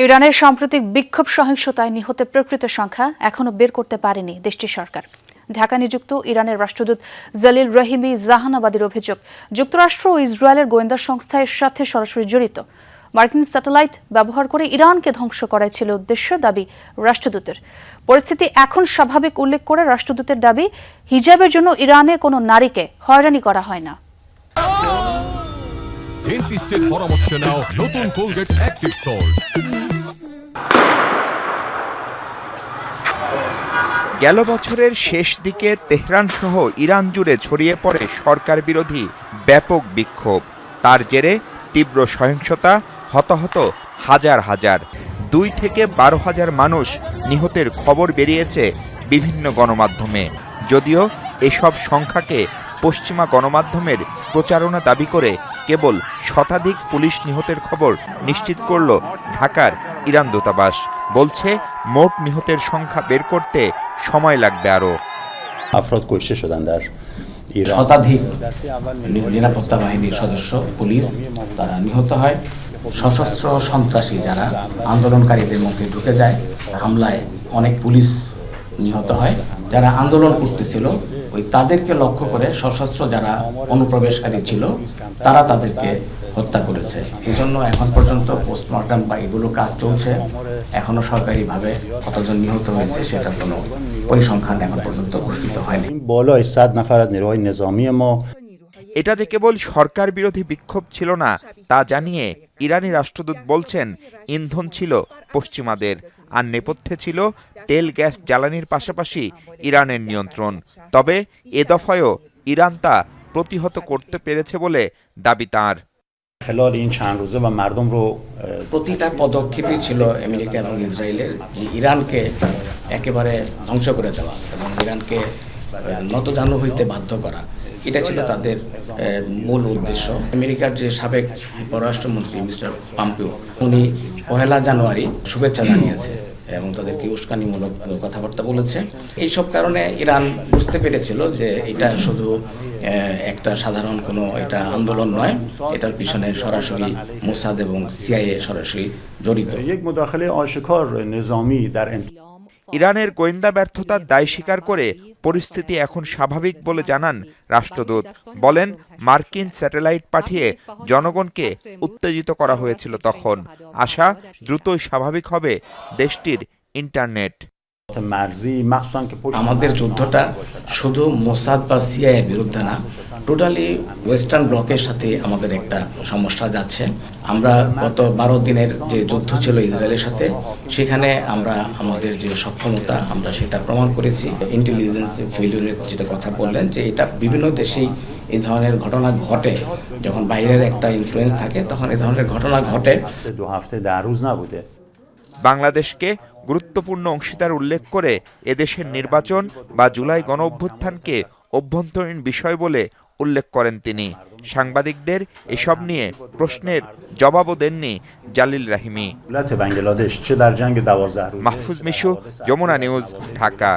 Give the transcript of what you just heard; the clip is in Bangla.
ইরানের সাম্প্রতিক বিক্ষোভ সহিংসতায় নিহতের প্রকৃত সংখ্যা এখনো বের করতে পারেনি দেশটির সরকার। ঢাকা নিযুক্ত ইরানের রাষ্ট্রদূত জালিল রাহিমি জাহানাবাদীর অভিযোগ, যুক্তরাষ্ট্র ও ইসরায়েলের গোয়েন্দা সংস্থা এর সাথে সরাসরি জড়িত। মার্কিন স্যাটেলাইট ব্যবহার করে ইরানকে ধ্বংস করাই ছিল উদ্দেশ্য, দাবি রাষ্ট্রদূতের। পরিস্থিতি এখন স্বাভাবিক উল্লেখ করে রাষ্ট্রদূতের দাবি, হিজাবের জন্য ইরানে কোনো নারীকে হয়রানি করা হয় না। ডেন্টিস্টের পরামর্শ নাও নতুন কোলগেট অ্যাক্টিভ সল্ট। গেল বছরের শেষ দিকে তেহরান সহ ইরান জুড়ে ছড়িয়ে পড়ে সরকার বিরোধী ব্যাপক বিক্ষোভ। তার জেরে তীব্র সহিংসতা, হতাহত হাজার হাজার, 2 থেকে 12,000 মানুষ নিহতের খবর বেরিয়েছে বিভিন্ন গণমাধ্যমে। যদিও এসব সংখ্যাকে পশ্চিমা গণমাধ্যমের প্রচারণা দাবি করে কেবল শতাধিক পুলিশ নিহতের খবর নিশ্চিত করল ঢাকার ইরান দূতাবাস। বলছে মোট নিহতের সংখ্যা বের করতে সময় লাগবে আরও। শতাধিক নিরাপত্তা বাহিনীর সদস্য, পুলিশ তারা নিহত হয়। সশস্ত্র সন্ত্রাসী যারা আন্দোলনকারীদের মধ্যে ঢুকে যায়, হামলায় অনেক পুলিশ নিহত হয়। যারা আন্দোলন করতেছিল ওই তাদেরকে লক্ষ্য করে সশস্ত্র যারা অনুপ্রবেশকারী ছিল তারা তাদেরকে হত্যা করেছে। এই জন্য এখন পর্যন্ত পোস্টমর্টম বা এগুলো কাজ চলছে। এখনো সরকারিভাবে কতজন নিহত হয়েছে সেটার কোনো পরিসংখ্যান এখন পর্যন্ত ঘোষিত হয়নি। এটা যে কেবল সরকার বিরোধী বিক্ষোভ ছিল না তা জানিয়ে ইরানি রাষ্ট্রদূত বলছেন, ইন্ধন ছিল পশ্চিমাদের, আর নেপথ্যে ছিল তেল গ্যাস জ্বালানির পাশাপাশি ইরানের নিয়ন্ত্রণ। তবে এ দফায়ও ইরান তা প্রতিহত করতে পেরেছে বলে দাবি তাঁর। প্রতিটা পদক্ষেপই ছিল আমেরিকা এবং ইসরায়েলের যে ইরানকে একেবারে ধ্বংস করে দেওয়া এবং ইরানকে নতজানু হইতে বাধ্য করা। এটা ছিল তাদের মূল উদ্দেশ্য। আমেরিকার যে সাবেক পররাষ্ট্রমন্ত্রী মিস্টার পম্পেও, উনি 1 জানুয়ারি শুভেচ্ছা জানিয়েছে এবং তাদেরকে উস্কানিমূলক কথাবার্তা বলেছে। এইসব কারণে ইরান বুঝতে পেরেছিল যে এটা শুধু একটা সাধারণ কোনো এটা আন্দোলন নয়, এটার পিছনে সরাসরি মোসাদ এবং সিআইএ সরাসরি জড়িত। ইরানের গোয়েন্দা ব্যর্থতার দায় স্বীকার করে পরিস্থিতি এখন স্বাভাবিক বলে জানান রাষ্ট্রদূত। বলেন, মার্কিন স্যাটেলাইট পাঠিয়ে জনগণকে উত্তেজিত করা হয়েছিল তখন। আশা, দ্রুতই স্বাভাবিক হবে দেশটির ইন্টারনেট। আমাদের যুদ্ধটা শুধু মোসাদ বা সিআইএর বিরুদ্ধে না, টোটালি ওয়েস্টার্ন ব্লকের সাথে আমাদের একটা সমস্যা যাচ্ছে। আমরা গত 12 দিনের যে যুদ্ধ ছিল ইসরায়েলের সাথে, সেখানে আমরা আমাদের যে সক্ষমতা আমরা সেটা প্রমাণ করেছি। ইন্টেলিজেন্স ফেলিউরের যেটা কথা বললেন, যে এটা বিভিন্ন দেশেই এই ধরনের ঘটনা ঘটে। যখন বাইরের একটা ইনফ্লুয়েন্স থাকে তখন এই ধরনের ঘটনা ঘটে। বাংলাদেশকে গুরুত্বপূর্ণ অংশীদার উল্লেখ করে এদেশের নির্বাচন বা জুলাই গণ অভ্যুত্থানকে অভ্যন্তরীণ বিষয় বলে উল্লেখ করেন তিনি। সাংবাদিকদের এসব নিয়ে প্রশ্নের জবাবও দেননি জালিল রাহিমি। মাহফুজ মিশু, যমুনা নিউজ, ঢাকা।